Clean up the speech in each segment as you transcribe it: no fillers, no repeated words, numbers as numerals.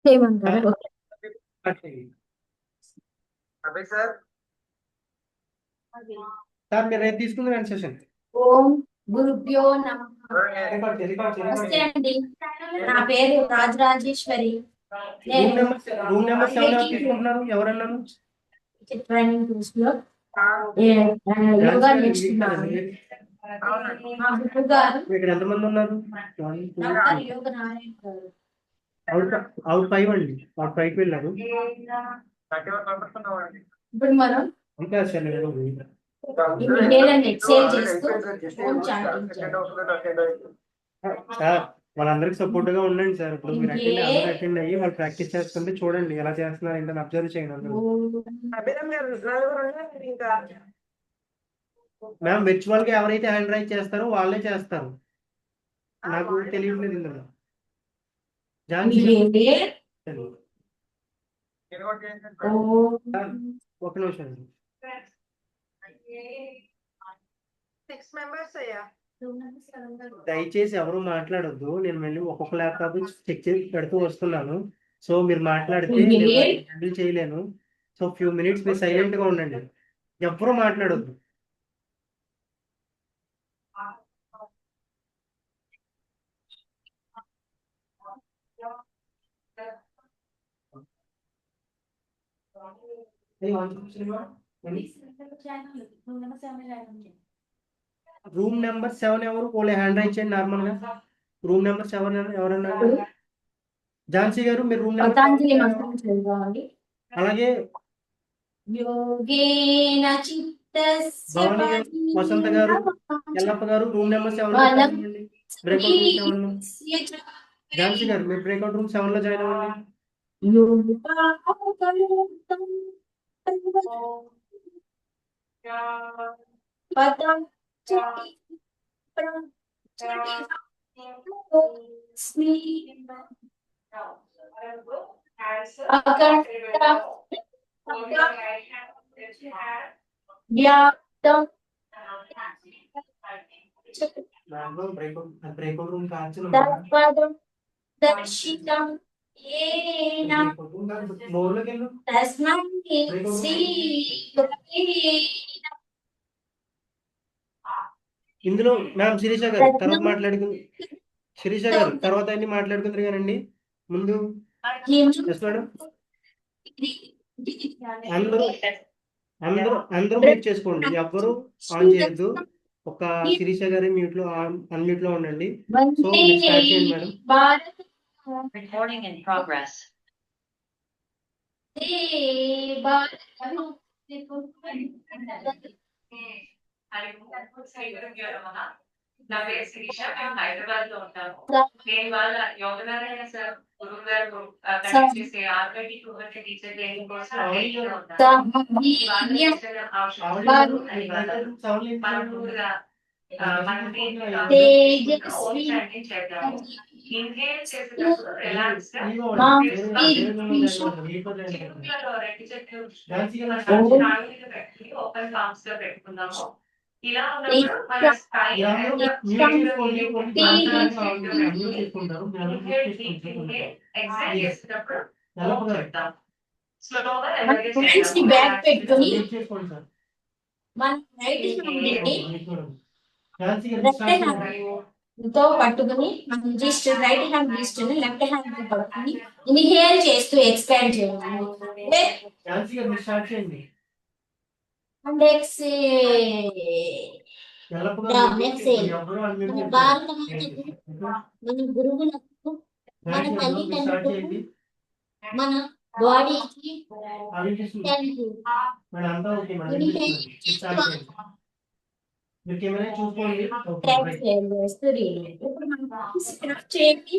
చేయమంటారా? Okay. Abhay sir sir మీరు రేపు తీసుకుంది రెండు సెషన్ ఓం గురుభ్యో నమః. నమస్తే అండి. నా పేరు రాజరాజేశ్వరి. రూమ్ నేను నెంబర్ రూమ్ నెంబర్ 7 ఎవరు తీసుకుంటున్నారు? ఎవరన్నారు? ట్రైనింగ్ కోర్స్ లో యోగా నేర్చుకున్నాను. మా గురువు గారు ఇక్కడ ఎంతమంది ఉన్నారు? డాక్టర్ యోగ నారాయణ గారు. అవుట్ అవుట్ 5 అండి. అవుట్ 5 వెళ్ళారు. ఇప్పుడు మనం ఇంకా సార్ ఇన్హేల్ అండ్ ఎక్సేల్ చేస్తూ ఓం చాంటింగ్ చేయాలి. సార్ వాళ్ళందరికి సపోర్ట్ గా ఉండండి సార్. ఇప్పుడు మీరు అందరూ ఇన్హేల్ అటెండ్ అయ్యి వాళ్ళు ప్రాక్టీస్ చేస్తుంటే చూడండి ఎలా చేస్తున్నారు ఏంటని అబ్జర్వ్ చేయండి అందరూ. మ్యామ్ విర్చువల్ గా ఎవరైతే హ్యాండ్ రైజ్ చేస్తారో వాళ్ళే చేస్తారు. నాకు తెలియట్లేదు ఇందులో. ఝాన్సీ గారు, సార్, ఒక నిమిషం అండి. 6 members అయ్యా. దయచేసి ఎవరు మాట్లాడొద్దు. నేను మళ్ళీ ఒక్కొక్క ల్యాప్టాప్ చెక్ చేసి పెడుతూ వస్తున్నాను. సో మీరు మాట్లాడితే నేను హ్యాండిల్ చేయలేను. సో ఫ్యూ మినిట్స్ మీరు సైలెంట్ గా ఉండండి. ఎవ్వరూ మాట్లాడొద్దు. రూమ్ నెంబర్ 7 ఎవరు? ఓన్లీ హ్యాండ్ రైజ్ చేయండి నార్మల్ గా. రూమ్ నెంబర్ 7 ఎవరన్నా? ఝాన్సీ గారు మీరు రూమ్ పతాంజలి నెంబర్ మంత్రం చదవాలి. అలాగే యోగేన చిత్తస్య భవానీ గారు, వసంత గారు, ఎల్లప్ప గారు రూమ్ నెంబర్ 7 లో బలం జాయిన్ అవ్వండి. బ్రేక్అవుట్ రూమ్ 7 లో. ఝాన్సీ గారు మీరు బ్రేక్అవుట్ రూమ్ 7 లో జాయిన్ అవ్వండి. వ్యాప్తం బ్రేక్అవుట్ రూమ్ కాల్చిన తత్పదం దర్శితం ఏన మోర్లోకి వెళ్ళు. తస్మై శ్రీ గురవే ఇందులో మ్యామ్ శిరీష గారు తర్వాత మాట్లాడుకుంది. శిరీష గారు తర్వాత అన్ని మాట్లాడుకుంటారు కానండి ముందు. Yes madam. అందరూ అందరూ అందరూ మ్యూట్ చేసుకోండి. ఎవ్వరు ఆన్ చేయొద్దు. ఒక శిరీష గారి మ్యూట్ లో అన్మ్యూట్ లో ఉండండి. సో మీరు స్టార్ట్ చేయండి madam. Bharat Recording in progress. నా పేరు శిరీష. మేము హైదరాబాద్ లో ఉంటాము. నేను వాళ్ళ యోగనారాయణ సార్ గురువు గారు కండక్ట్ చేసే ఆర్గటి పువ్వటి టీచర్ ట్రైనింగ్ కోసం ట్రైనింగ్ లో ఉన్నాను. ఇవాళ అవసరం మనం ముందుగా మనకి ఓం చాంటింగ్ చేద్దాము. ఇన్హేల్ చేసేటప్పుడు రిలాక్స్ గా చేతులలో రెండు చేతులు నాలుగు మీద పెట్టుకుని ఓపెన్ పామ్స్ లో పెట్టుకుందాము. ఇలా ఉన్నప్పుడు మన స్కై ఎగ్జైట్ చేసేటప్పుడు చెప్తాం. స్లోగా బ్యాక్ పెట్టుకొని మన రైట్ హ్యాండ్ తో పట్టుకుని మనం just right hand just left hand తో పట్టుకుని ఇన్హేల్ చేస్తూ ఎక్స్పాండ్ చేయాలి. అండ్ ఎక్సేల్ మన భారత మాతకు, మన గురువులకు, మన తల్లిదండ్రులకు, మన బాడీకి థ్యాంక్ యూ. ఇప్పుడు మనం స్క్రిప్ట్ చేయండి.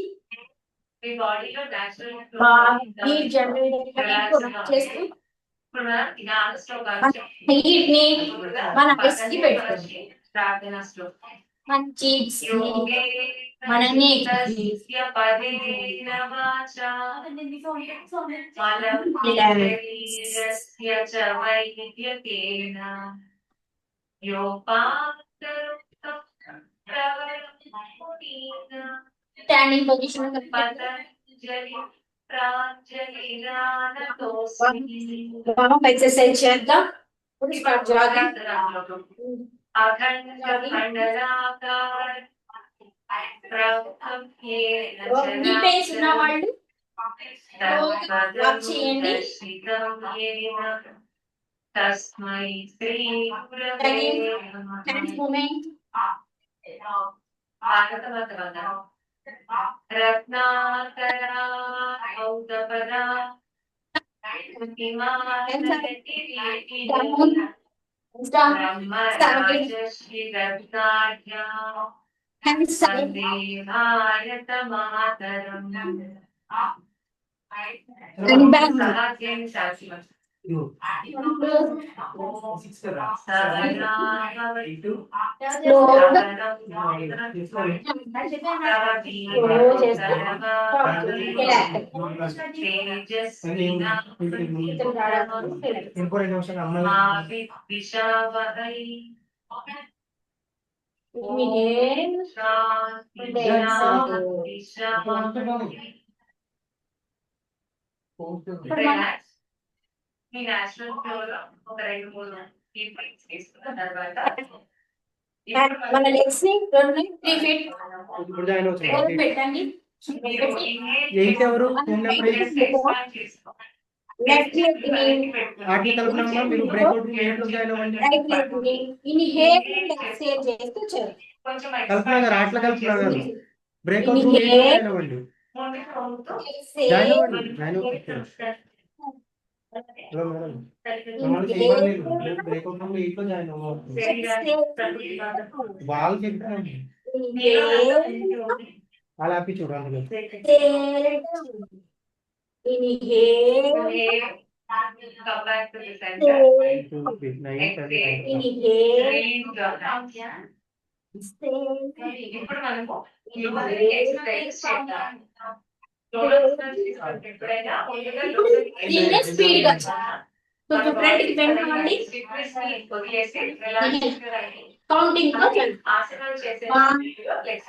మీ బాడీలో నేచురల్ హీట్ జనరేట్ చేస్తూ ఇప్పుడు మనం జ్ఞాన శ్లోకాలు మన హీట్ ని మన ఐస్ కి పెట్టుకోండి. ప్రార్థన శ్లోకం. మన చీక్స్ మన neck కి స్టాండింగ్ పొజిషన్ మనం ఎక్సర్సైజ్ చేద్దాం. ఇప్పుడు స్టార్ట్ జాగింగ్. అఖండ మండలాకార నీ పేస్ ఉన్న వాళ్ళు వాక్ చేయండి. తస్మై శ్రీ హ్యాండ్స్ మూమెంట్. రత్నాకరా ఔదపదా బ్రహ్మరాజశ్రీ రత్నాఢ్యా హ్యాండ్స్ సైడ్. వందే భారత మాతరం And back. సహాయం శాశ్వతం మీ నేషనల్ ఫ్లోర్ లో ఒక 2-3 డీప్ బ్రీత్స్ తీసుకున్న తర్వాత మన లెగ్స్ ని 3 ఫీట్ ఇప్పుడు జాయిన్ అవుతున్నారు. పెట్టండి. మీరు ఎయిట్ ఎవరు? ఫోన్ నెంబర్ లెఫ్ట్ లెగ్ ని వాటిని కలుపునమ్మా. మీరు బ్రేక్అవుట్ రూమ్ ఎయిట్ లో జాయిన్ అవ్వండి. రైట్ లెగ్ ని ఇన్హేల్ అండ్ ఎక్స్హేల్ చేస్తూ చేయండి. కొంచెం కల్పన గారు అట్లా కల్పన గారు బ్రేక్అవుట్ రూమ్ ఎయిట్ లో జాయిన్ అవ్వండి. జాయిన్ అవ్వండి. జాయిన్ అవ్వండి. హలో మేడం, మమ్మల్ని చేయమని లేదు. బ్రేక్అవుట్ రూమ్ ఎయిట్ లో జాయిన్ అవ్వాలి. వాళ్ళు చెప్పారండి. అలా ఆపి చూడండి. Inhale. Come back to the center. ఇప్పుడు మనము ఎక్సర్సైజ్ చేద్దాం. దీన్నే స్పీడ్ గా కొంచెం ఫ్రంట్ కి బెండ్ అవ్వండి. కౌంటింగ్ తో ఆసనాలు చేసే 1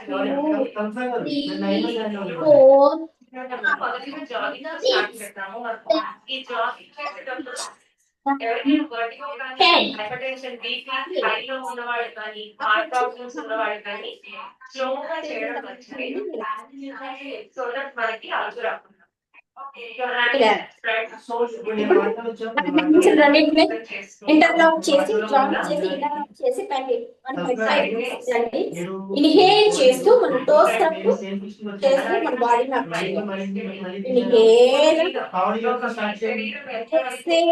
2 3 4 మొదటిగా జాగింగ్ స్టార్ట్ చేద్దాము. ఈ జాగింగ్ చేసేటప్పుడు ఎవరికైనా వర్టిగో కానీ హైపర్టెన్షన్ బీపీ హైలో ఉన్నవాళ్ళు కానీ హార్ట్ ప్రాబ్లమ్స్ ఉన్నవాళ్ళు కానీ స్లోగా చేయడం మంచిది. సో దట్ మనకి అలసు రాకుండా. ఇంటర్లాక్ చేసి జాయిన్ చేసి ఇంటర్లాక్ చేసి పైకి 1.5 ఇన్హేల్ చేస్తూ మన టోస్ తప్పు చేస్తూ మన బాడీని అప్ చేయాలి. Inhale exhale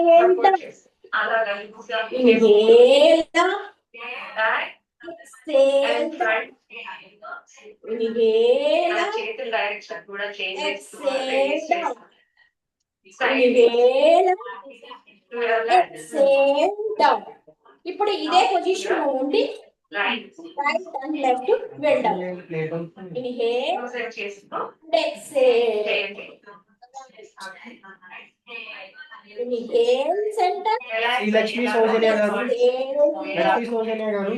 inhale exhale inhale చేతుల డైరెక్షన్ కూడా change exhale inhale exhale down. ఇప్పుడు ఇదే పొజిషన్ లో ఉండి రైట్ అండ్ లెఫ్ట్ వెళ్దాం. Inhale exhale inhale centre. ఈ లక్ష్మీ సౌజన్య గారు, లక్ష్మీ సౌజన్య గారు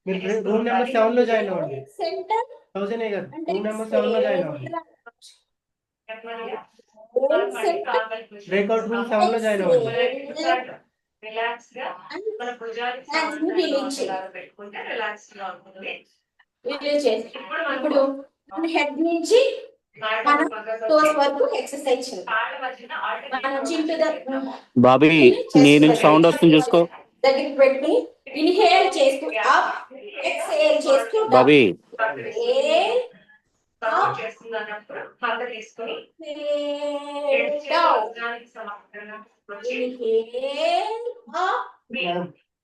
మీరు రూమ్ నెంబర్ 7 లో జాయిన్ అవ్వండి. సెంటర్ సౌజన్య గారు రూమ్ నెంబర్ 7 లో జాయిన్ అవ్వండి. బ్రేక్అవుట్ రూమ్ 7 లో జాయిన్ అవ్వండి. రిలాక్స్ గా మన భుజాలు పెట్టుకుంటే రిలాక్స్ గా ఉంటుంది. ఇప్పుడు హెడ్ నుంచి మనం టోస్ వరకు ఎక్సర్సైజ్ చేయాలి. మనం చింటు బాబీ నేను సౌండ్ వస్తుంది చూసుకో. దగ్గరికి పెట్టి ఇన్హేల్ చేస్తూ అప్ ఎక్స్హేల్ చేస్తూ బాబీ చేస్తుంది అన్నప్పుడు పంట తీసుకొని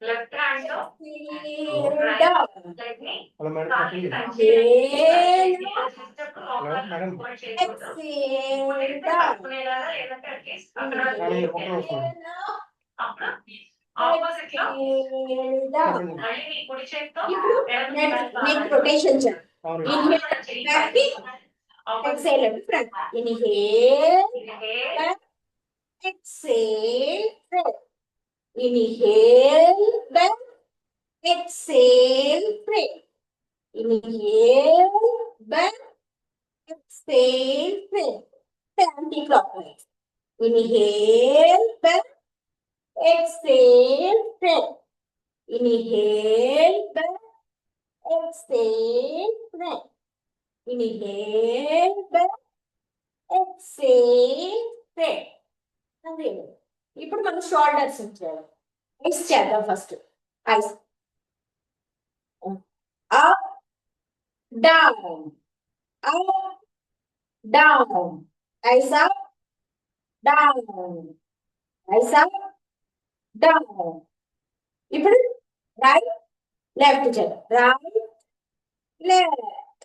లెఫ్ట్ హ్యాండ్ తో హలో మేడం, ఆపోజిట్ లో మళ్ళీ కుడి చేతితో నెక్ రొటేషన్ చేయాలి. ఇన్హేల్ బ్యాక్ కి exhale front. Inhale back exhale front. Inhale back, exhale front. Inhale back, exhale front. Anti clock wise. Inhale back, exhale front. Inhale back, exhale front. Inhale back, exhale front. అదే ఇప్పుడు మనం shoulders ఉంచాలి. Ice చేద్దాం first. Ice up down, up down, ice up down, ice up down. ఇప్పుడు right left చేద్దాం. Right left,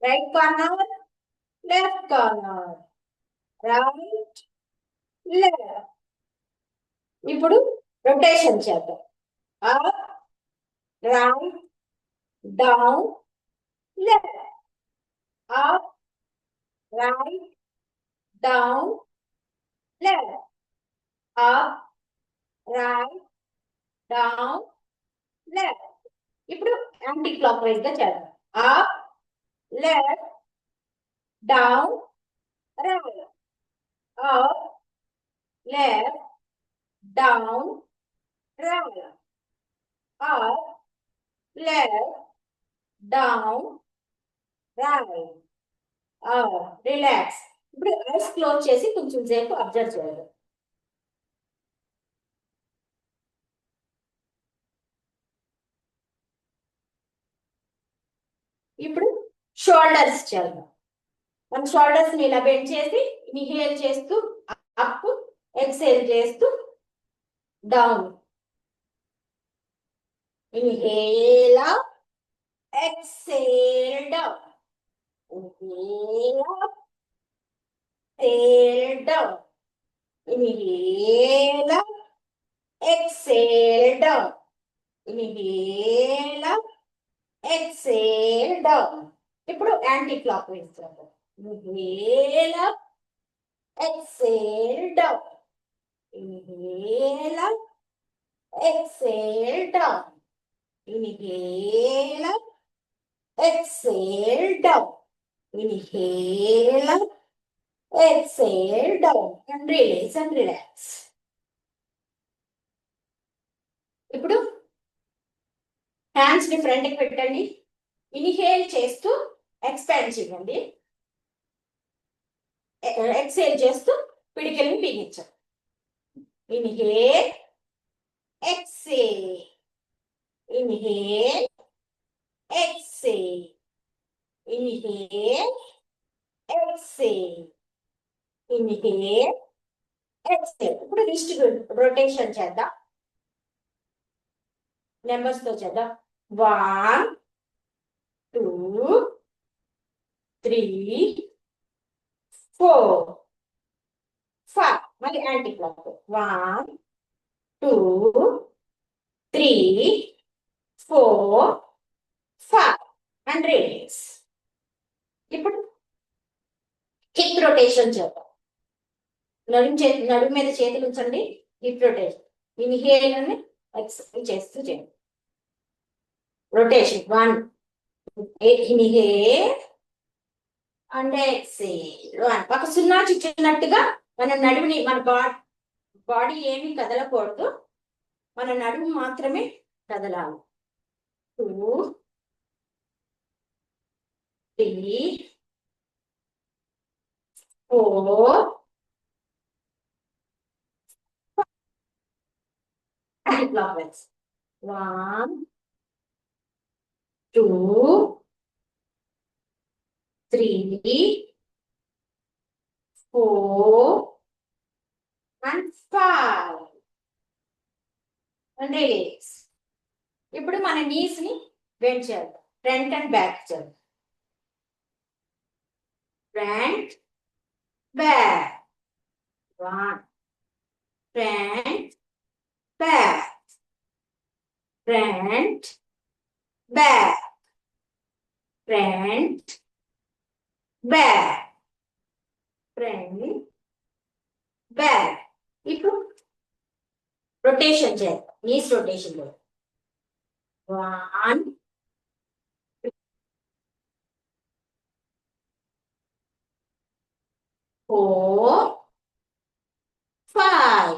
right corner left corner, right left. ఇప్పుడు rotation చేద్దాం. Up right down left, up right down left, up right down left. ఇప్పుడు anti clock wise గా చేద్దాం. Up left down right, up left down right, up left down right. Relax. ఇప్పుడు eyes close చేసి కొంచెం సేపు observe చేయాలి. ఇప్పుడు shoulders చేద్దాం. మన షోల్డర్స్ ని ఇలా బెండ్ చేసి ఇన్హేల్ చేస్తూ అప్, ఎక్సేల్ చేస్తూ down. Inhale up, exhale down. Inhale up, exhale down. Inhale up, exhale down. Inhale up, exhale down. ఇప్పుడు యాంటీ క్లాక్ వైజ్ చేద్దాం. Inhale up, exhale down. Inhale up, exhale down. Inhale up, exhale down. Inhale up, exhale down and release and relax. ఇప్పుడు hands ని front కి పెట్టండి. Inhale చేస్తూ expand చేయండి. Exhale చేస్తూ పిడికిల్ని బిగించండి. Inhale, exhale, inhale, exhale, inhale, exhale, inhale, exhale. ఇప్పుడు రిస్ట్ రొటేషన్ చేద్దాం. నెంబర్స్ తో చేద్దాం. 1 2 3 4 5. మళ్ళీ యాంటీ క్లాక్. 1 2 3 4 5 and release. ఇప్పుడు హిప్ రొటేషన్ చేద్దాం. నడుము మీద చేతులు ఉంచండి. Hip rotation. ఇన్హేల్ అని ఎక్స్హేల్ చేస్తూ చేయండి. Rotation 1 inhale and exhale. 1 ఒక సున్నా చిచ్చినట్టుగా మన నడుముని, మన బాడీ ఏమీ కదలకూడదు. మన నడుము మాత్రమే కదలాలి. 2 3 4 clockwise. 1 2 3 4 and 5 and release. ఇప్పుడు మన నీస్ ని బెండ్ చేద్దాం. ఫ్రంట్ అండ్ బ్యాక్ చేద్దాం. Front, back. 1. Front, back. Front, back. Front, back. Front, back. ఇప్పుడు రొటేషన్ చేద్దాం. నీస్ రొటేషన్ లో 1 2 4, 5.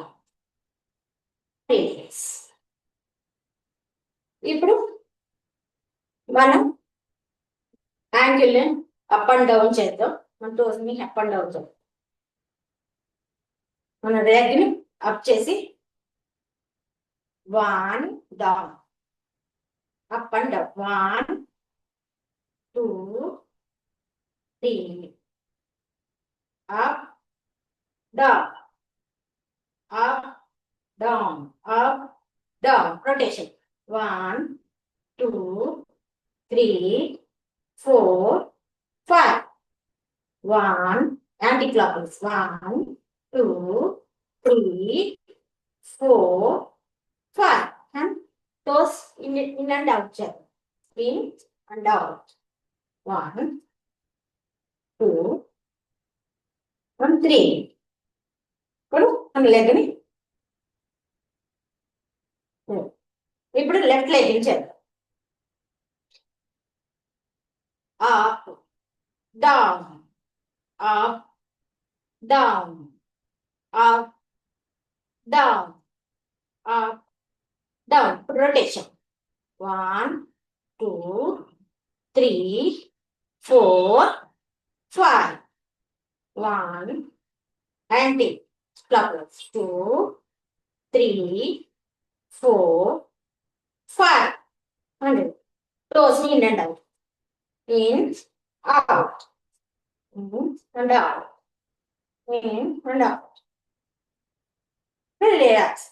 ఇప్పుడు మనం యాంగిల్ అప్ అండ్ డౌన్ చేద్దాం. మన టోస్ ని అప్ అండ్ డౌన్ చేద్దాం. మన లెగ్ ని అప్ చేసి 1 down, up and down, 1 2 3, up down, up down, up down, rotation 1 2 3 4 5. 1 anticlockwise 1 2 3 4 5. and toes in and out చేద్దాం. in and out 1 2 1 3. ఇప్పుడు మన లెగ్ ని ఇప్పుడు లెఫ్ట్ లెగ్ చేద్దాం. Up down, up down, up down, up down. Rotation 1 2 3 4 5. 1 anticlockwise 2 3 4 5. and toes in and out, in out, in and out, in and out. Relax.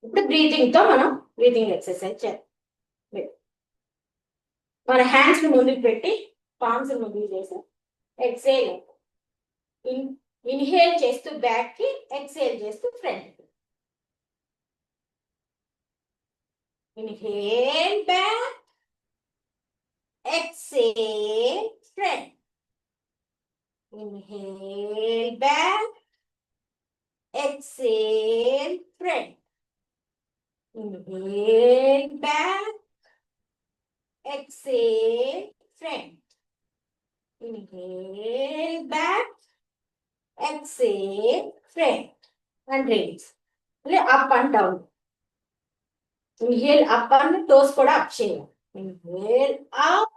ఇప్పుడు breathing తో మనం breathing exercise చేద్దాం. మన hands ని ముందుకు పెట్టి palms ముందుకు చేసి ఎక్సేల్, ఇన్హేల్ చేస్తూ బ్యాక్ కి, ఎక్సేల్ చేస్తూ ఫ్రంట్ కి. Inhale back, exhale front. Inhale back, exhale front. Inhale back, exhale front. Inhale back, exhale front. And release. Up and down. Inhale up and toes kuda up cheyaలి. Inhale up,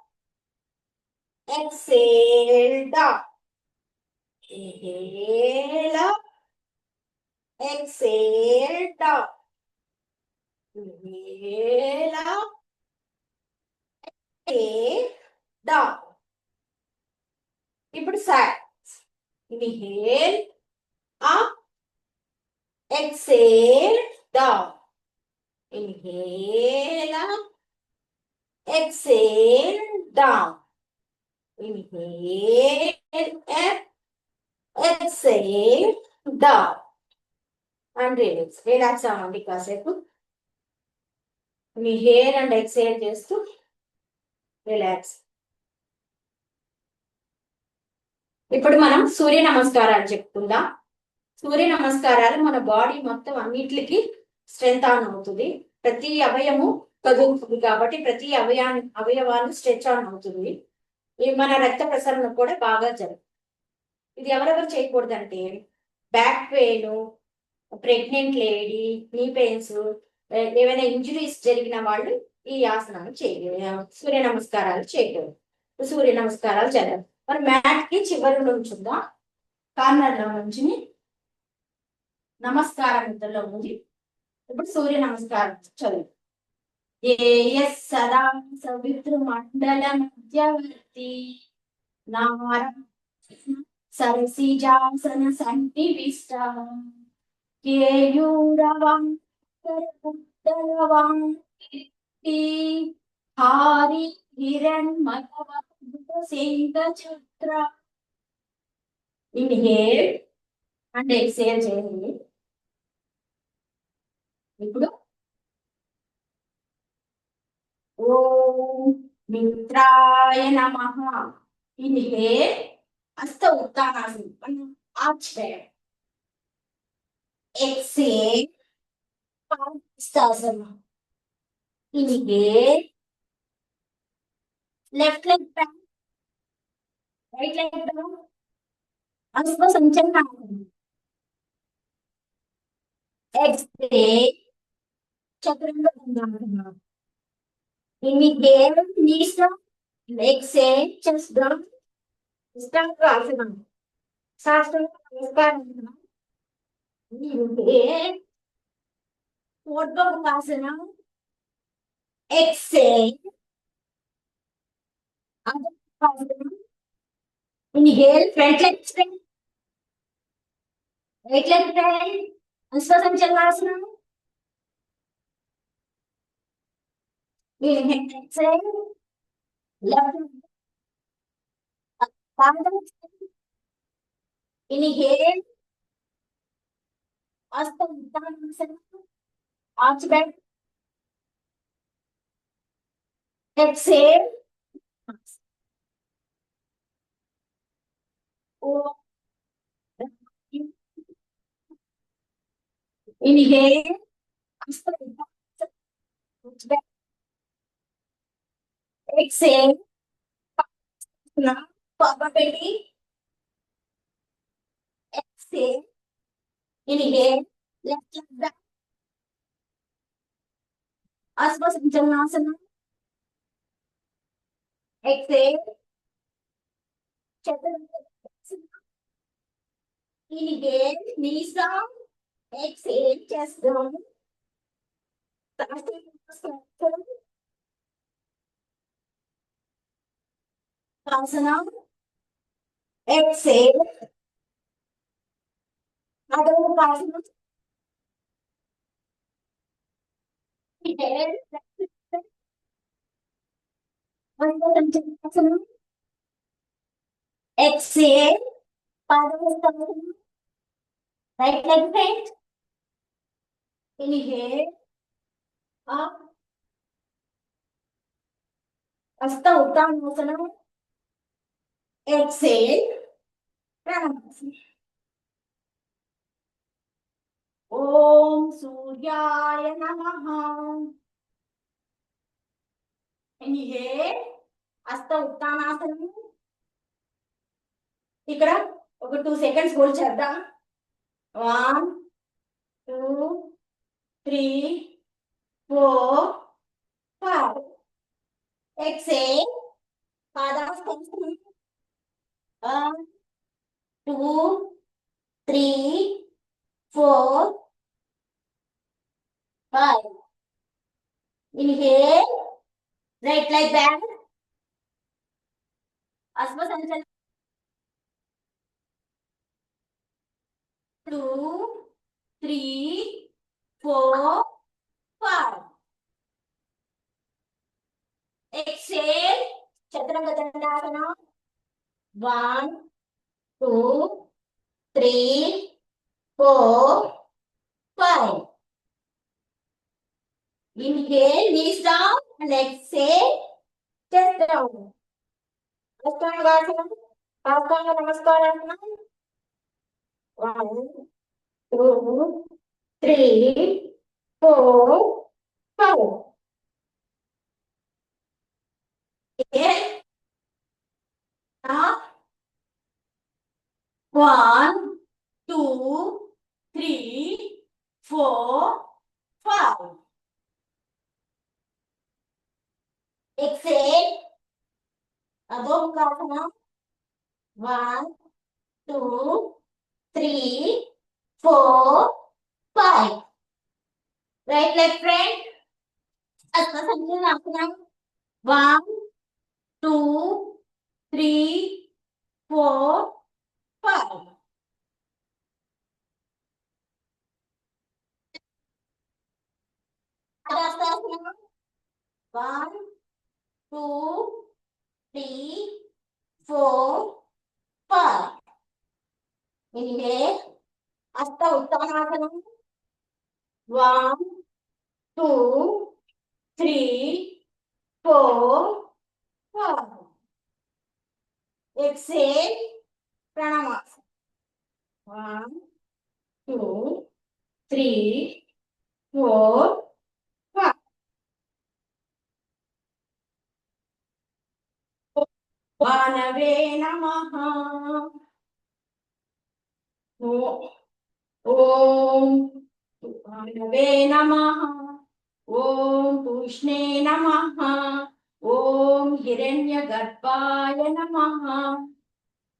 exhale down. Inhale up, exhale down. Inhale up, exhale down. ఇప్పుడు sides. Inhale up, exhale down. Inhale up, exhale down. Inhale up, exhale down. And release. Relax అవ్వండి కాసేపు. మీ hair and exhale చేస్తూ relax. ఇప్పుడు మనం సూర్య నమస్కారాలు చెప్పుకుందాం. సూర్య నమస్కారాలు మన బాడీ మొత్తం అన్నిటికి స్ట్రెంత్ ఆన్ అవుతుంది. ప్రతి అవయము కదులుతుంది కాబట్టి ప్రతి అవయవాన్ని స్ట్రెచ్ ఆన్ అవుతుంది. మన రక్త ప్రసరణ కూడా బాగా జరుగుతుంది. ఇది ఎవరెవరు చేయకూడదంటే back pain, pregnant lady, knee pains, ఏమైనా ఇంజురీస్ జరిగిన వాళ్ళు ఈ ఆసనాలు చేయలేరు, సూర్య నమస్కారాలు చేయలేరు. సూర్య నమస్కారాలు చేద్దాం. మరి మ్యాట్ కి చివరి నుంచుందా, కార్నర్ లో నుంచి నమస్కారం ముద్రలో ఉంది. ఇప్పుడు సూర్య నమస్కారం చదువు. ఏయస్ సదా సవితృ మండల మధ్యవర్తి నారాయణ సరసిజాసన సన్నివిష్ట కేయూరవం ఉత్తరవం హారి హిరణ్మయవద్భుత సింగ చక్ర. ఇన్హేల్ అండ్ ఎక్సేల్ చేయండి. ఇప్పుడు ఓం మిత్రాయ నమః. ఇన్హేల్, హస్త ఉత్తానాసనం, ఆర్చ్ చేయండి. exhale, Padmasana. Inhale, left leg back, right leg down, అశ్వసంచలనాసనం. Exhale, chaturanga dandasana. Inhale, knees down. Exhale, chest down. Stangasana. Sasana Namaskara. Inhale, Urdhva Exhale, Adho Mukha. Inhale, front leg straight. Right leg straight. Ashwasanchalasana. Inhale, exhale. Left leg. Inhale. Hasta Uttanasana. Arch back. Exhale. Inhale. Hasta Uttanasana. Arch back. Exhale. Now, forward bending. Exhale. Inhale. Left leg back. Ashwasanchalasana. Exhale. Chaturanga. Inhale, knees down. Exhale, chest down. Asana. Exhale. Adho Mukha. Inhale. Asana. Exhale. Padahastasana. Right leg bent. Inhale. Up. Hasta Uttanasana. Exhale. Pranayama. Om Suryaya Namaha. Inhale. Hasta Uttanasana. ఇక్కడ ఒక 2 seconds hold చేద్దాం. 1 2 3 4 5. Exhale. పాదాస్తంభం. 1 2 3 4 5. Inhale. Right leg back. Ashwasanchalasana. 2 3 4 5. Exhale. Chaturanga Dandasana. 1 2 3 4 5. Inhale, knees down and exhale, chest down. Ashtanga Namaskara. 1 2 3 4 5. Inhale. Up. 1 2 3 4 5. Exhale. Adho Mukha. 1 2 3 4 5. Right leg front. Ashwasanchalasana. 1 2 3 4 5. Padahastasana. 1 2 3 4 5. Inhale. Hasta Uttanasana. 1 2 3 4 5. Exhale. Pranayama. 1 2 3 4 5. Vanave Namaha. ఓం భానవే నమః ఓం పూష్ణే నమః ఓం హిరణ్యగర్భాయ నమః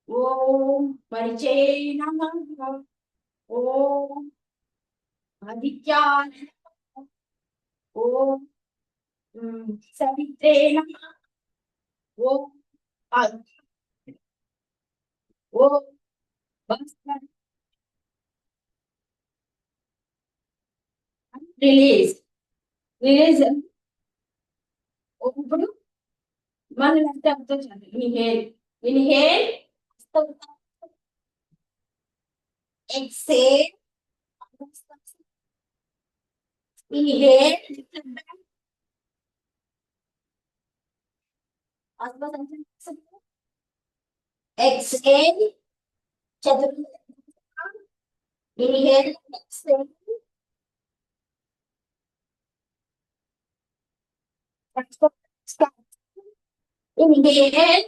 ఓం పరిచే నమః ఓం ఆదిత్యాయ నమః ఓం సవిత్రే నమః ఓం ఓం release release ఇప్పుడు మన inhale inhale exhale inhale exhale inhale exhale inhale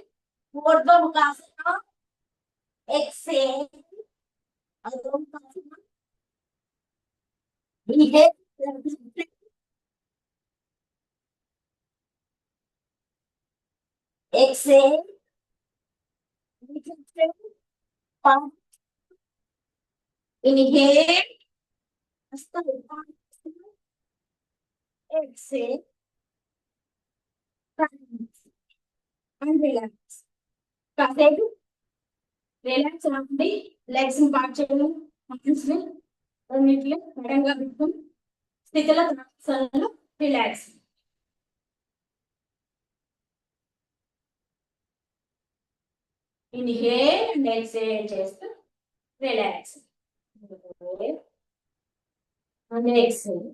urdhva mukasana exhale adho mukasana inhale exhale inhale exhale and relax. కాసేపు రిలాక్స్ అవ్వండి, లెగ్స్ ని పార్ట్ చేయండి, హ్యాండ్స్ ని అన్నిటిలో ఎడంగా పెట్టుకుని స్థితిలో రిలాక్స్. ఇన్హేల్ అండ్ ఎక్స్హేల్ చేస్తూ relax and exhale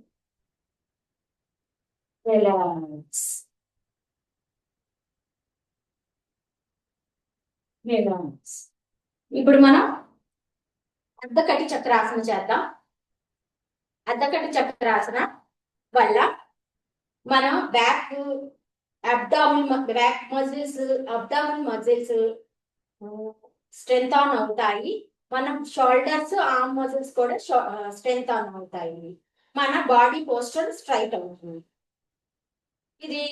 relax relax. ఇప్పుడు మనం అర్ధకటి చక్రాసన చేద్దాం. అర్ధకటి చక్రాసన వల్ల మనం back abdomen muscles strength on అవుతాయి. మనం షోల్డర్స్ ఆర్మ్ మజిల్స్ కూడా స్ట్రెంగ్త్ ఆన్ అవుతాయి. మన బాడీ పోస్టర్ స్ట్రైట్ అవుతుంది. ఇది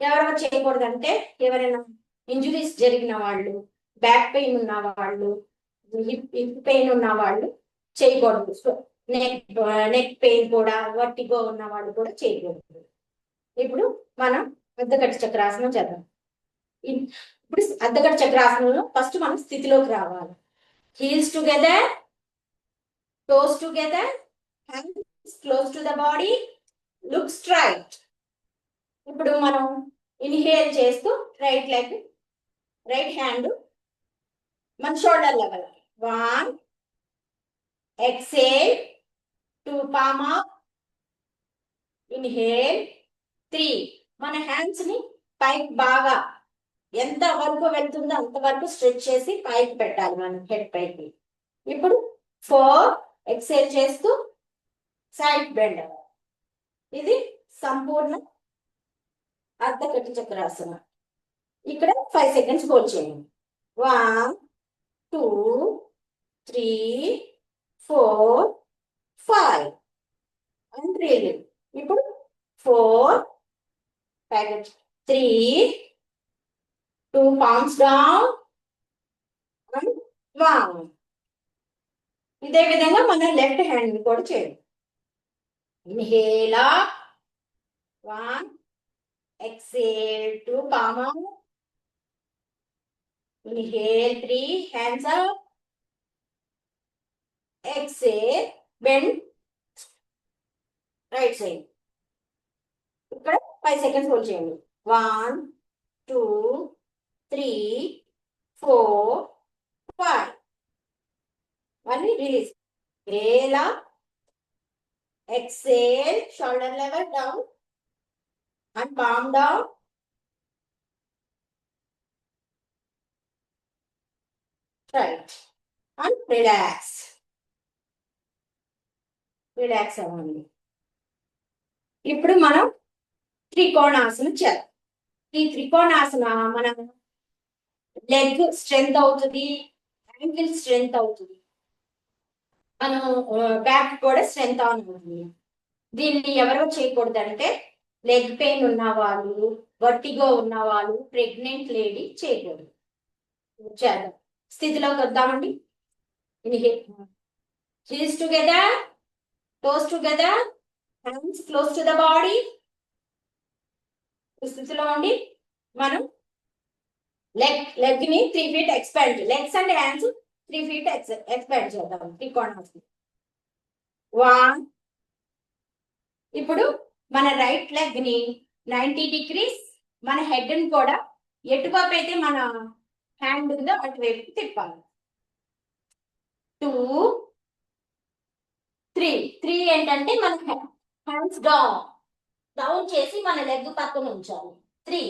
ఎవరెవరు చేయకూడదంటే ఎవరైనా ఇంజురీస్ జరిగిన వాళ్ళు, బ్యాక్ పెయిన్ ఉన్న వాళ్ళు, హిప్ పెయిన్ ఉన్న వాళ్ళు చేయకూడదు. నెక్ పెయిన్ కూడా, వర్టిగో ఉన్న వాళ్ళు కూడా చేయకూడదు. ఇప్పుడు మనం అర్ధకటి చక్రాసనం చేద్దాం. ఇప్పుడు అర్ధకటి చక్రాసనంలో ఫస్ట్ మనం స్థితిలోకి రావాలి. Heels together, toes together, hands close to the body, look straight. ఇప్పుడు మనం ఇన్హేల్ చేస్తూ రైట్ లెగ్, రైట్ హ్యాండ్ మన shoulder level. 1 exhale 2 palm up, inhale 3. మన హ్యాండ్స్ ని పైకి బాగా ఎంత వరకు వెళ్తుందో అంతవరకు స్ట్రెచ్ చేసి పైకి పెట్టాలి మనం హెడ్ పైకి. ఇప్పుడు 4 ఎక్సేల్ చేస్తూ సైడ్ బెండ్. ఇది సంపూర్ణ అర్ధకటి చక్రాసన. ఇక్కడ 5 seconds హోల్డ్ చేయండి. 1 2 3 4 5 and really. ఇప్పుడు 4 packet 3 2 palms down and 1. ఇదే విధంగా మన లెఫ్ట్ హ్యాండ్ కూడా చేయండి. Inhale up 1, exhale 2 palm up, inhale 3 hands up, exhale bend right side. ఇక్కడ 5 seconds హోల్డ్ చేయండి. 1 2 3 4 5. మళ్ళీ release. inhale up, exhale shoulder level down and palm down, right, and relax. Relax అవ్వండి. ఇప్పుడు మనం త్రికోణాసన చేద్దాం. ఈ త్రికోణాసన మన లెగ్ స్ట్రెంగ్త్ అవుతుంది, యాంకిల్ స్ట్రెంగ్త్ అవుతుంది. మనం బ్యాక్ కూడా స్ట్రెంత్ ఆన్ అవుతుంది. దీన్ని ఎవరో చేయకూడదు అంటే లెగ్ పెయిన్ ఉన్న వాళ్ళు, వర్టిగో ఉన్న వాళ్ళు, ప్రెగ్నెంట్ లేడీ చేయకూడదు. చేద్దాం, స్థితిలోకి వద్దామండి. Heels together, toes together, hands close to the body. ఈ స్థితిలో ఉండి మనం లెగ్ ని 3 feet expand, legs and hands 3 feet expand చేద్దాం త్రికోణాసనం. 1. ఇప్పుడు మన రైట్ లెగ్ ని 90 degrees, మన హెడ్ ని కూడా ఎటువైపు అయితే మన హ్యాండ్ ఉందో అటువైపు తిప్పాలి. 2, 3 ఏంటంటే మన హ్యాండ్స్ డౌన్ చేసి మన లెగ్ పక్కన ఉంచాలి. 3,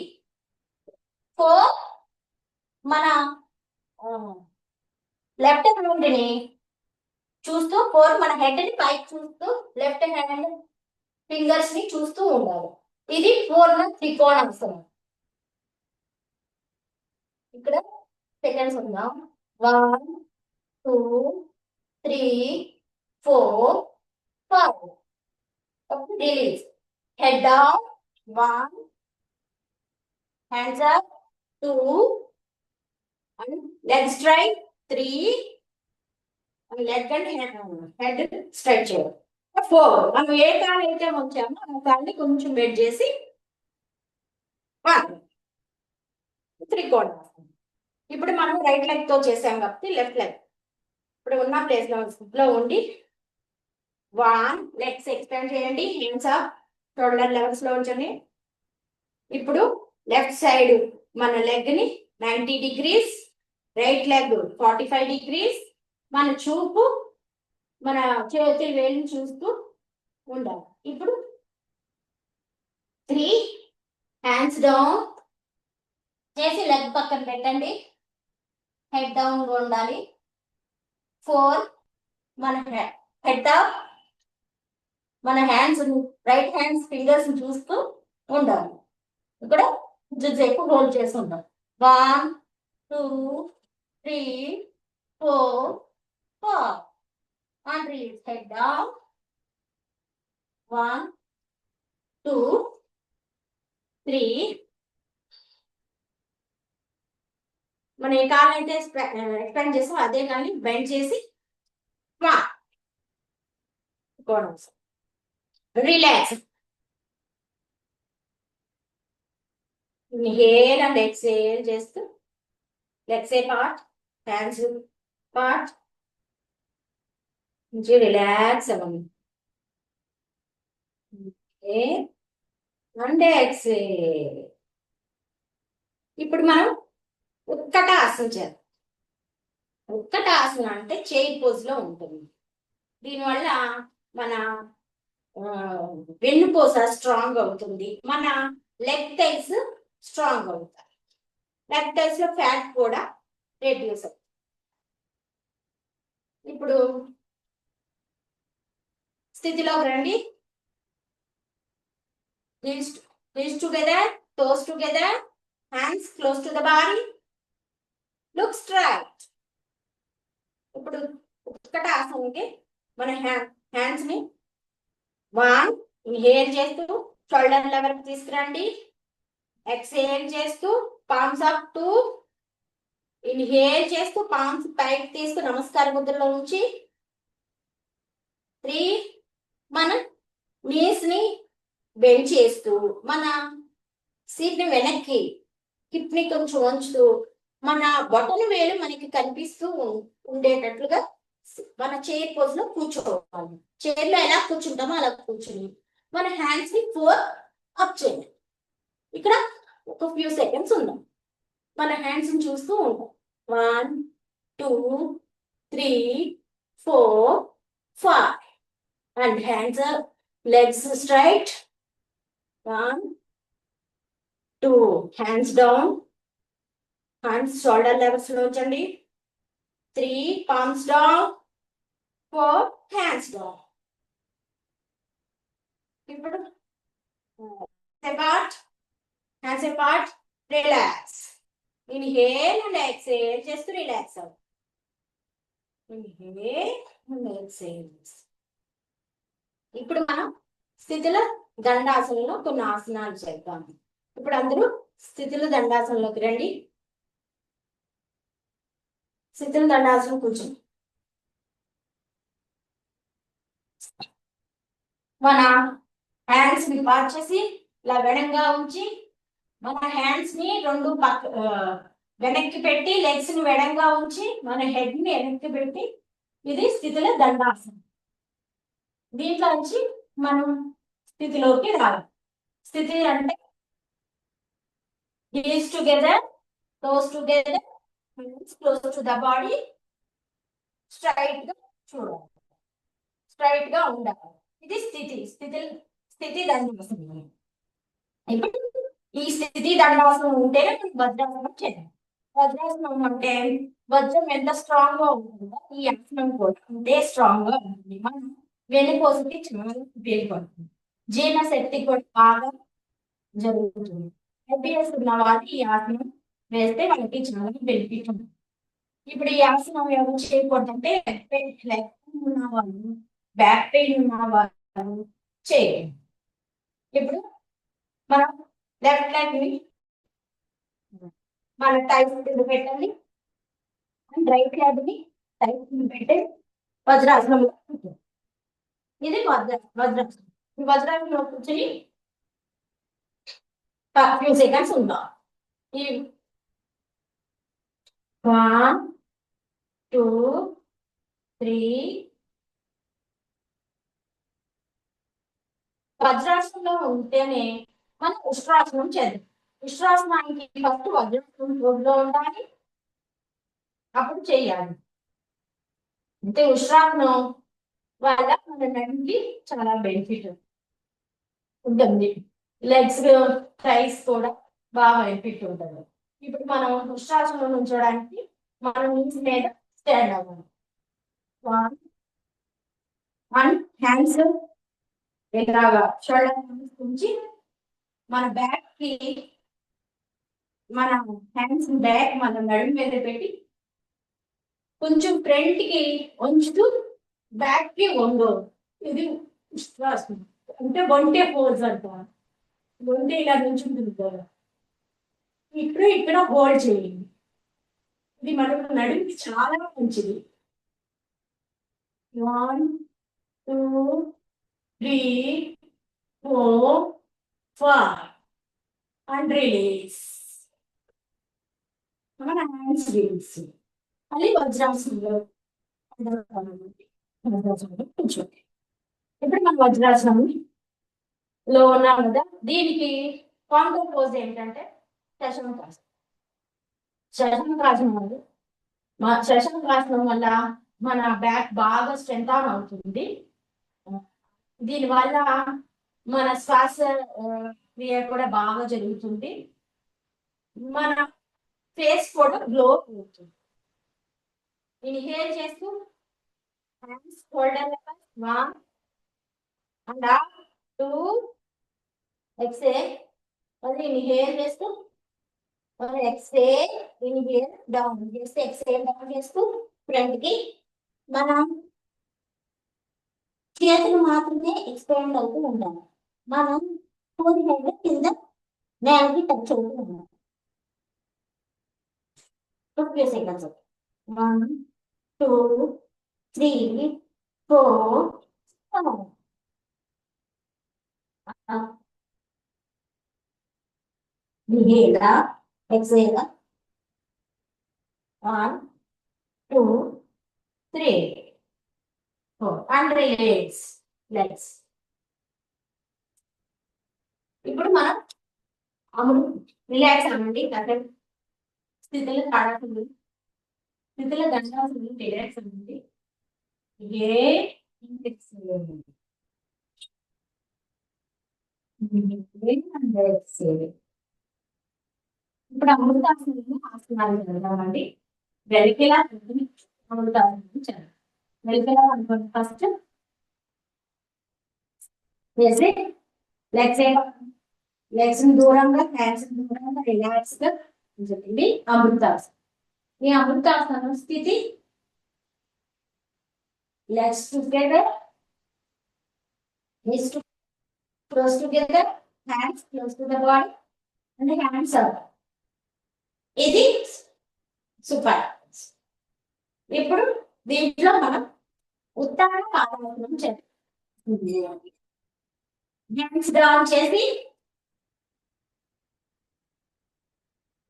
4 మన లెఫ్ట్ హ్యాండ్ ని చూస్తూ, 4 మన హెడ్ ని పైకి చూస్తూ, లెఫ్ట్ హ్యాండ్ ఫింగర్స్ ని చూస్తూ ఉండాలి. ఇది 4 త్రికోణాసనం. ఇక్కడ సెకండ్స్ ఉందాం. 1, 2, 3, 4, 5. Release. Head down. 1. Hands up. 2. And leg straight. 3. And leg and head straight చేయాలి. 4. మనం ఏ కాలు అయితే ఉంచామో ఆ కాల్ని కొంచెం బెండ్ చేసి 1. త్రికోణాసనం. ఇప్పుడు మనం రైట్ లెగ్ తో చేసాం కాబట్టి లెఫ్ట్ లెగ్ ఇప్పుడు ఉన్న ప్లేస్ లో ఉండి 1. లెగ్స్ ఎక్స్టెండ్ చేయండి. హ్యాండ్స్ అప్, షోల్డర్ లెవెల్స్ లో ఉంచండి. ఇప్పుడు లెఫ్ట్ సైడ్ మన లెగ్ ని 90 degrees, రైట్ లెగ్ 45 degrees. మన చూపు మన చేతి వేలిని చూస్తూ ఉండాలి. ఇప్పుడు 3. హ్యాండ్స్ డౌన్ చేసి లెగ్ పక్కన పెట్టండి. హెడ్ డౌన్ ఉండాలి. 4. మన హెడ్ అప్, మన హ్యాండ్స్ రైట్ హ్యాండ్స్ ఫింగర్స్ చూస్తూ ఉండాలి. ఇక్కడ కొంచెంసేపు హోల్డ్ చేసి ఉండాలి. 1, 2, 3, 4, 5. And release. Head down. 1, 2, 3. మనం ఏ కాలు అయితే ఎక్స్పాండ్ చేస్తాం అదే కానీ బెండ్ చేసి రిలాక్స్. ఇన్హేల్ అండ్ ఎక్సేల్ చేస్తూ లెగ్స్ పార్ట్, హ్యాండ్స్ పార్ట్ నుంచి రిలాక్స్ అవ్వండి. And exhale. ఇప్పుడు మనం ఉత్కటాసనం చేద్దాం. ఉత్కటాసనం అంటే చైర్ పోజ్ లో ఉంటుంది. దీనివల్ల మన వెన్నుపూస స్ట్రాంగ్ అవుతుంది, మన లెగ్ థైస్ స్ట్రాంగ్ అవుతాయి, లెగ్ థైస్ లో ఫ్యాట్ కూడా రెడ్యూస్ అవుతుంది. ఇప్పుడు స్థితిలోకి రండి. Knees together, toes together, hands close to the body, look straight. ఇప్పుడు ఉత్కటాసనంకి మన హ్యాండ్స్ ని 1. ఇన్హేల్ చేస్తూ షోల్డర్ లెవెల్ తీసుకురండి. ఎక్సేల్ చేస్తూ పామ్స్ అప్ 2. ఇన్హేల్ చేస్తూ పామ్స్ పైకి తీసుకు నమస్కార ముద్రలో ఉంచి 3. మన నీస్ ని బెండ్ చేస్తూ మన సీట్ ని వెనక్కి, హిప్ ని కొంచెం వంచుతూ మన బొటన వేలు మనకి కనిపిస్తూ ఉండేటట్లుగా మన చైర్ పోజ్ లో కూర్చోవాలి. చైర్ లో ఎలా కూర్చుంటామో అలా కూర్చుని మన హ్యాండ్స్ ని 4 అప్ చేయండి. ఇక్కడ ఒక ఫ్యూ సెకండ్స్ ఉందాం. మన హ్యాండ్స్ ని చూస్తూ ఉంటాం. 1, 2, 3, 4, 5. And hands up, legs straight. 1, 2. Hands down. Hands shoulder levels లో ఉంచండి. 3. Palms down. 4. Hands down. ఇప్పుడు apart, hands apart, relax. Inhale and exhale, just relax out. ఇప్పుడు మనం స్థితిలో దండాసనంలో కొన్ని ఆసనాలు చేద్దాం. ఇప్పుడు అందరూ స్థితిలో దండాసనంలోకి రండి. స్థితిలో దండాసనం కూర్చోండి. మన హ్యాండ్స్ ని పార్చేసి ఇలా వెడంగా ఉంచి మన హ్యాండ్స్ ని రెండు వెనక్కి పెట్టి లెగ్స్ ని వెడంగా ఉంచి మన హెడ్ ని వెనక్కి పెట్టి ఇది స్థితిలో దండాసనం. దీంట్లో నుంచి మనం స్థితిలోకి రావాలి. స్థితి అంటే heels together, toes together, hands close to the body, straight గా చూడాలి, స్ట్రైట్ గా ఉండాలి. ఇది స్థితి దండాసనం. ఇప్పుడు ఈ స్థితి దండాసనం ఉంటే వజ్రాసనం చేయాలి. వజ్రాసనం అంటే వజ్రం ఎంత స్ట్రాంగ్ గా ఉంటుందో ఈ ఆసనం కూడా అంతే స్ట్రాంగ్ గా ఉంటుంది. మనం వెన్నుపూసకి చాలా ఉపయోగపడుతుంది. జీర్ణశక్తి కూడా బాగా జరుగుతుంది. ఐబిఎస్ ఉన్న వాళ్ళు ఈ ఆసనం వేస్తే వాళ్ళకి చాలా బెనిఫిట్ ఉంది. ఇప్పుడు ఈ ఆసనం ఎవరు చేయకూడదంటే లెగ్ పెయిన్ ఉన్న వాళ్ళు, బ్యాక్ పెయిన్ ఉన్న వాళ్ళు చేయండి. ఇప్పుడు మనం లెఫ్ట్ లెగ్ ని మన టైప్ కింద పెట్టండి, రైట్ లెగ్ ని టైప్ కింద పెట్టి వజ్రాసనం. ఇది వజ్రాసనం. ఈ వజ్రాసనంలో కూర్చొని ఫ్యూ సెకండ్స్ ఉందాం. ఈ 1 2 3 వజ్రాసనంలో ఉంటేనే మనం ఉష్ట్రాసనం చేద్దాం. ఉష్ట్రాసనానికి ఫస్ట్ వజ్రాసనం రోజులో ఉండాలి, అప్పుడు చేయాలి. అంటే ఉష్ట్రాసనం వల్ల మన నడుముకి చాలా బెనిఫిట్ ఉంటుంది. లెగ్స్ థైస్ కూడా బాగా బెనిఫిట్ ఉంటుంది. ఇప్పుడు మనం ఉష్ట్రాసనం ఉంచడానికి మనం నీస్ మీద స్టాండ్ అవ్వాలి. వన్ హ్యాండ్స్ ఇలాగా షోల్డర్ ఉంచి మన బ్యాక్ కి మన హ్యాండ్స్ బ్యాక్ మన నడుము మీద పెట్టి కొంచెం ఫ్రంట్ కి ఉంచుతూ బ్యాక్ కి వంగో. ఇది ఉష్ట్రాసనం అంటే ఒంటె పోజ్ అంటారు. ఒంటె ఇలా నుంచి ఉంటుంది కదా, ఇక్కడ హోల్డ్ చేయండి. ఇది మనకు నడుముకి చాలా మంచిది. 1 2 3 4 5 అండ్ రిలీజ్. మన హ్యాండ్స్ రిలీజ్. మళ్ళీ వజ్రాసనంలో కూర్చోండి. ఇప్పుడు మన వజ్రాసనం లో ఉన్నాం కదా, దీనికి కాంటో పోజ్ ఏంటంటే శశంకాసనం. శశంకాసనం వల్ల మన బ్యాక్ బాగా స్ట్రెంగ్ అవుతుంది. దీనివల్ల మన శ్వాస క్రియ కూడా బాగా జరుగుతుంది. మన ఫేస్ కూడా గ్లో అవుతుంది. ఇన్హేల్ చేస్తూ hands shoulder level 1 and 2 exhale. మళ్ళీ ఇన్హేల్ చేస్తూ ఎక్సేల్, ఇన్హేల్ డౌన్ చేస్తే ఎక్సేల్ డౌన్ చేస్తూ ఫ్రంట్ కి మనం చేతులు మాత్రమే ఎక్స్పాండ్ అవుతూ ఉండాలి. మనం 4 హ్యాండ్ కింద నేలకి టచ్ అవుతూ ఉండాలి. 50 seconds. 1 2 3 4 5. Inhale, exhale. 1 2 3 4 and release legs. ఇప్పుడు మనం అమలు రిలాక్స్ అవ్వండి. స్థితిలో తాడాల్సింది, స్థితిలో దండాల్సింది, రిలాక్స్ అవ్వండి. ఇప్పుడు అమృతాసనం ఆసనాలు చదవాలండి. వెలికిలా అమృతాసనం చదవాలి. వెలికిలా అనుకోండి. ఫస్ట్ చేసి లెగ్స్ దూరంగా, హ్యాండ్స్ దూరంగా రిలాక్స్ గా ఉంచండి. అమృతాసనం. ఈ అమృతాసనం స్థితి legs together, knees to close together, hands close to the body, and the hands up. ఇది సూపర్. ఇప్పుడు దీంట్లో మనం ఉత్తాన పాదముద్రను చేస్తాం. హ్యాండ్స్ డౌన్ చేసి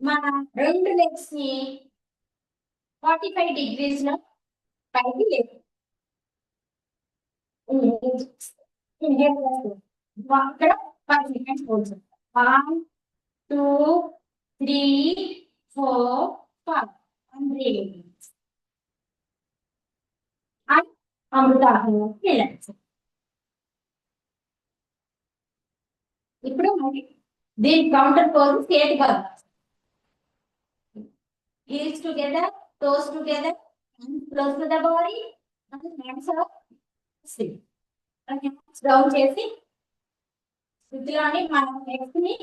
మన రెండు లెగ్స్ ని 45 డిగ్రీస్ లో పైకి లేదు. ఇక్కడ 5 seconds hold. 1 2 3 4 5 and release. And అమృతాసనం రిలాక్స్. ఇప్పుడు దీని కౌంటర్ పోజ్ స్ట్రేట్ గా heels together, toes together, and close to the body, and hands up, sit. And hands down చేసి స్థితిలోని మనం నెక్స్ట్ ని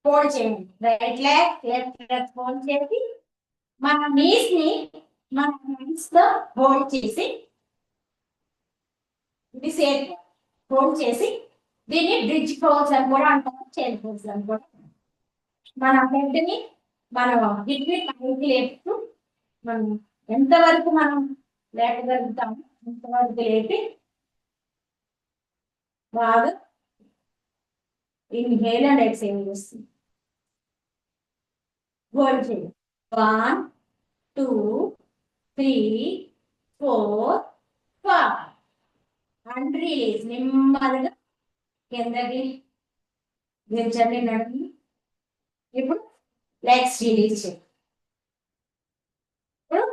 ఫోల్డ్ చేయండి. Right leg left leg fold చేసి మన నీస్ ని మన హ్యాండ్స్ తో హోల్డ్ చేసి ఇది సేఫ్ హోల్డ్ చేసి దీన్ని బ్రిడ్జ్ పోజ్ అని కూడా అంటారు, చైన్ పోజ్ అని కూడా. మన హెడ్ ని మనం హిప్ని పైకి లేపుతూ మనం ఎంతవరకు మనం లేపగలుగుతాము అంతవరకు లేపి బాగా ఇన్హేల్ అండ్ ఎక్స్హేల్ చేస్తుంది. హోల్డ్ చేయండి. 1 2 3 4 5 అండ్ రిలీజ్. నెమ్మదిగా కిందకి దించండి నడుము. ఇప్పుడు లెగ్స్ రిలీజ్ చేయండి. ఇప్పుడు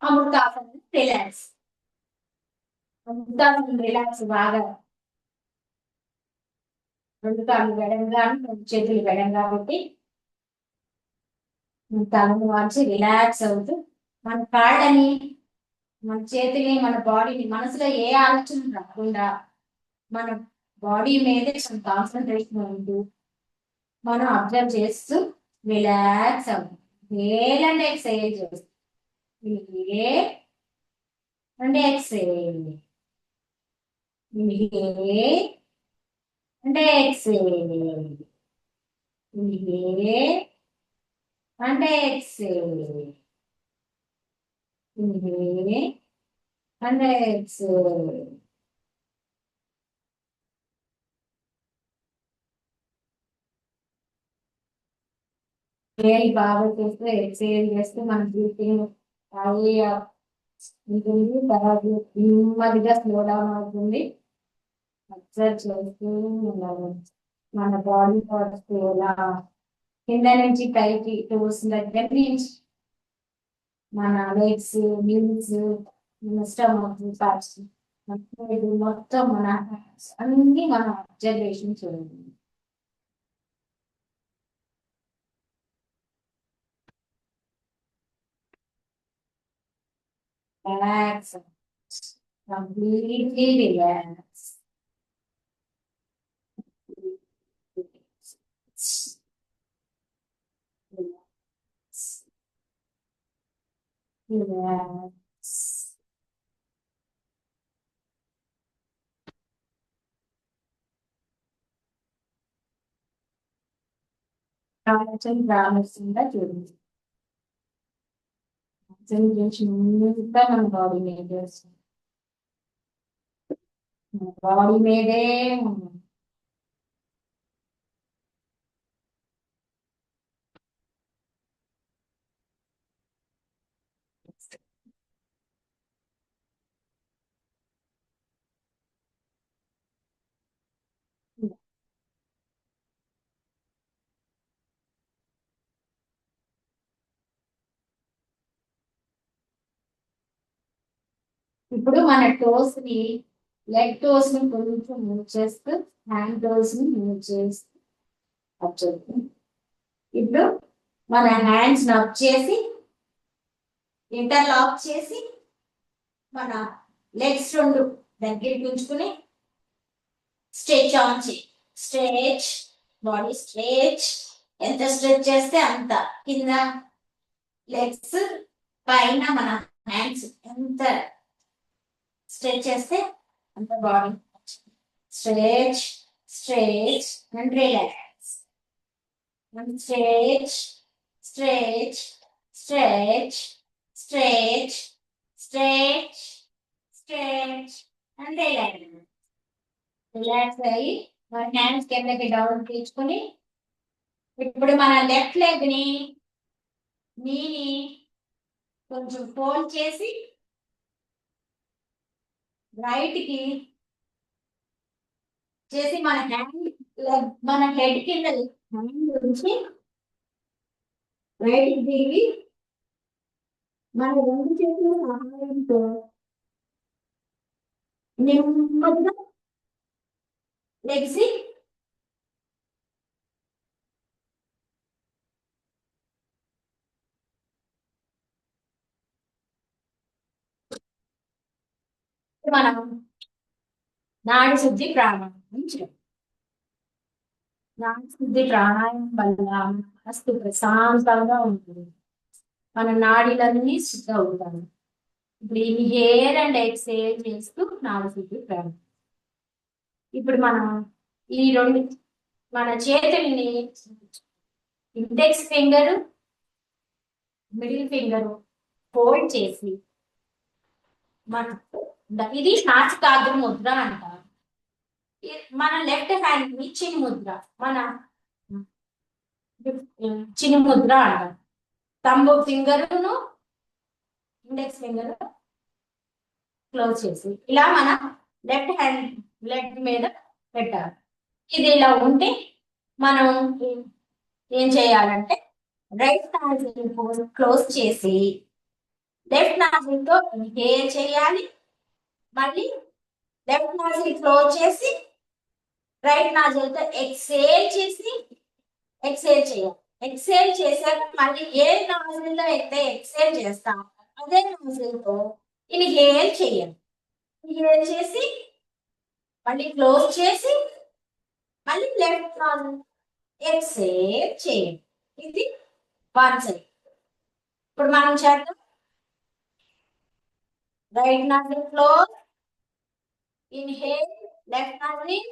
అమృతాసనం రిలాక్స్. అమృతాసనం రిలాక్స్ బాగా రెండు కాళ్ళు వెడంగా రెండు చేతులు వెడంగా పెట్టి తలను మార్చి రిలాక్స్ అవుతూ మన కాళ్ళని మన చేతిని మన బాడీని మనసులో ఏ ఆలోచన రాకుండా మన బాడీ మీదే కాన్సన్ట్రేషన్ ఉంటూ మనం అబ్జర్వ్ చేస్తూ రిలాక్స్ అవుతుంది. ఇన్హేల్ అండ్ ఎక్స్హేల్ చేస్తాం. Inhale and exhale. Inhale and exhale. Inhale and exhale. Inhale and exhale. Inhale బాగా చేస్తూ ఎక్స్హేల్ చేస్తూ మన బ్రీతింగ్ ఉంటుంది. తర్వాత నెమ్మదిగా స్లో డౌన్ అవుతుంది. అబ్జర్వ్ చేస్తూ ఉండాలి మన బాడీ పార్ట్స్ ఎలా కింద నుంచి పైకి టోస్ దగ్గర నుంచి మన లెగ్స్ నీల్స్ మన స్టమక్ పార్ట్స్ మొత్తం మన అన్ని మన అబ్జర్వేషన్ చూడండి. Relax. Completely relax. Relax. Ramachandra చూడండి. అంతా మన బాడీ మీద చేస్తుంది. బాడీ మీదే ఇప్పుడు మన టోస్ ని లెగ్ టోస్ ని కొంచెం మూవ్ చేస్తూ హ్యాండ్ టోస్ ని మూవ్ చేస్తూ ఇప్పుడు మన హ్యాండ్స్ అప్ చేసి ఇంటర్లాక్ చేసి మన లెగ్స్ రెండు దగ్గరికి ఉంచుకుని స్ట్రెచ్ ఆన్ చేయి. Stretch body stretch. ఎంత స్ట్రెచ్ చేస్తే అంత కింద లెగ్స్ పైన మన హ్యాండ్స్ ఎంత స్ట్రెచ్ చేస్తే అంత body stretch stretch and relax and stretch stretch stretch stretch stretch stretch and relax relax అయ్యి మన హ్యాండ్స్ కిందకి డౌన్ తీసుకుని ఇప్పుడు మన లెఫ్ట్ లెగ్ ని కొంచెం ఫోల్డ్ చేసి రైట్ కి చేసి మన హ్యాండ్ మన హెడ్ కింద హ్యాండ్ ఉంచి రైట్ కి దిగి మన రెండు చేతుల సహాయంతో నెమ్మదిగా లెగ్సి మనం నాడి శుద్ధి ప్రాణాయామం చేయాలి. నాడి శుద్ధి ప్రాణాయామం వల్ల మనసు ప్రశాంతంగా ఉంటుంది. మన నాడీలన్నీ శుద్ధి అవుతాయి. ఇప్పుడు ఇన్హేల్ అండ్ ఎక్సేల్ చేస్తూ నాడి శుద్ధి ప్రాణాయామం. ఇప్పుడు మనం ఈ రెండు మన చేతుల్ని index finger middle finger fold చేసి ఇది నాసికాగ్ర ముద్ర అంటారు. మన లెఫ్ట్ హ్యాండ్ ని చిన్ని ముద్ర మన చిన్ని ముద్ర అంటారు. థంబ్ ఫింగర్ ను ఇండెక్స్ ఫింగర్ క్లోజ్ చేసి ఇలా మన లెఫ్ట్ హ్యాండ్ లెగ్ మీద పెట్టాలి. ఇది ఇలా ఉంటే మనం ఏం చేయాలంటే రైట్ నాజిల్ క్లోజ్ చేసి లెఫ్ట్ నాజిల్ తో ఇన్హేల్ చేయాలి. మళ్ళీ లెఫ్ట్ నాజిల్ క్లోజ్ చేసి రైట్ నాజిల్ తో ఎక్సేల్ చేసి ఎక్సేల్ చేయాలి. ఎక్సేల్ చేశాక మళ్ళీ ఏ నాజిల్ లో అయితే ఎక్సేల్ చేస్తాం అదే నాజిల్ తో ఇన్హేల్ చేయాలి. ఇన్హేల్ చేసి మళ్ళీ క్లోజ్ చేసి మళ్ళీ లెఫ్ట్ నాజిల్ ఎక్సేల్ చేయండి. ఇది వన్ సైడ్. ఇప్పుడు మనం చేద్దాం. Right nostril close. Inhale, left nostril.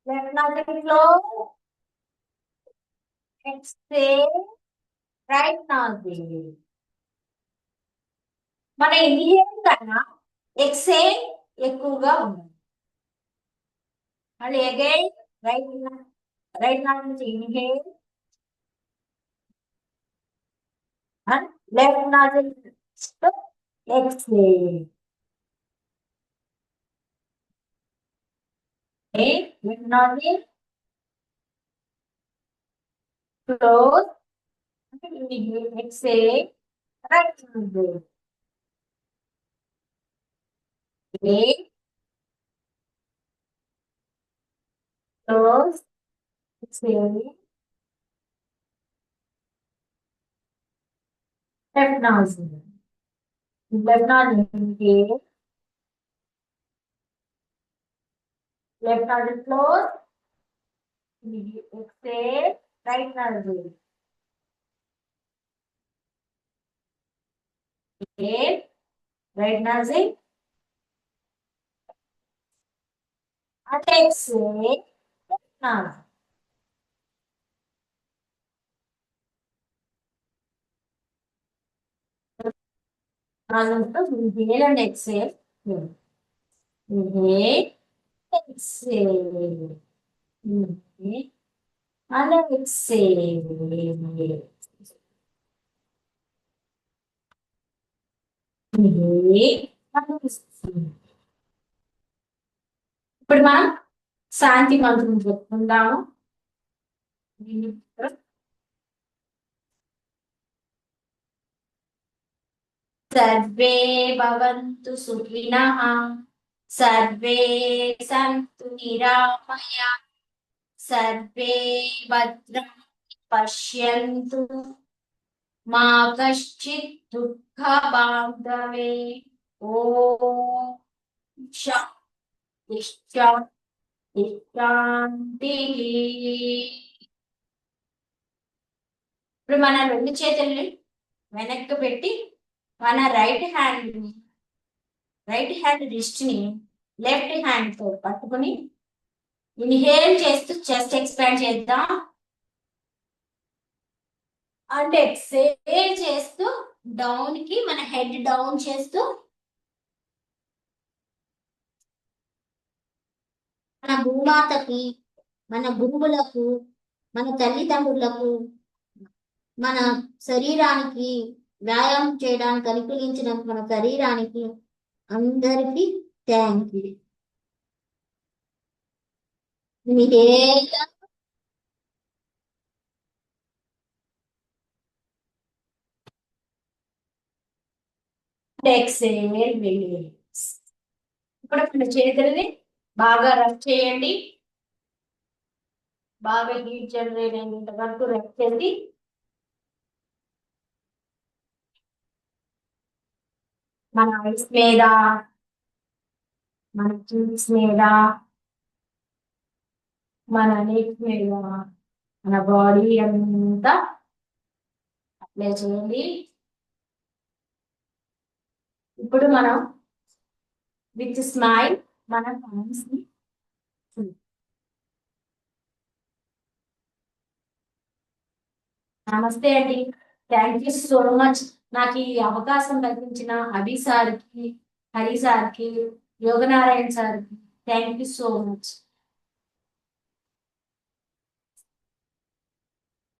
Left nostril close. Exhale, right nostril. మన ఇన్హేల్ కన్నా ఎక్సేల్ ఎక్కువగా ఉంది. మళ్ళీ again right nostril inhale and left nostril exhale. Okay, left nostril close. Inhale, exhale, right nostril. Okay, close, exhale, left nostril. Left nostril inhale, left nostril close. Inhale, exhale, right nostril. Inhale, right nostril. And exhale, left nostril. Inhale and exhale. Inhale, exhale. Inhale and exhale. Inhale and exhale. ఇప్పుడు మనం శాంతి మంత్రం చెప్పుకుందాము. Survey భవంతు సుఖినః, survey సంతు నిరామయాః, survey భద్రం పశ్యంతు, మా కశ్చిత్ దుఃఖభాగ్ భవేత్. ఓం శాంతి శాంతి. ఇప్పుడు మన రెండు చేతుల్ని వెనక్కి పెట్టి మన రైట్ హ్యాండ్ రిస్ట్ ని లెఫ్ట్ హ్యాండ్ తో పట్టుకుని ఇన్హేల్ చేస్తూ చెస్ట్ ఎక్స్పాండ్ చేద్దాం. అండ్ ఎక్సేల్ చేస్తూ డౌన్ కి మన హెడ్ డౌన్ చేస్తూ మన భూమాతకి, మన గురువులకు, మన తల్లిదండ్రులకు, మన శరీరానికి వ్యాయామం చేయడానికి అనుకూలించిన మన శరీరానికి అందరికి థ్యాంక్ యూ. Exhale release. ఇప్పుడు మన చేతుల్ని బాగా రబ్ చేయండి. బాగా హీట్ జనరేట్ అయినంత వరకు రబ్ చేసి మన ఐస్ మీద, మన చీక్స్ మీద, మన నెక్ మీద, మన బాడీ అంతా అప్లై చేయండి. ఇప్పుడు మనం విత్ స్మైల్ మన హ్యాండ్స్ ని నమస్తే అండి. Thank you so much. నాకు ఈ అవకాశం కల్పించిన అభి సార్కి, హరి సార్కి, యోగనారాయణ సార్కి థ్యాంక్ యూ సో మచ్.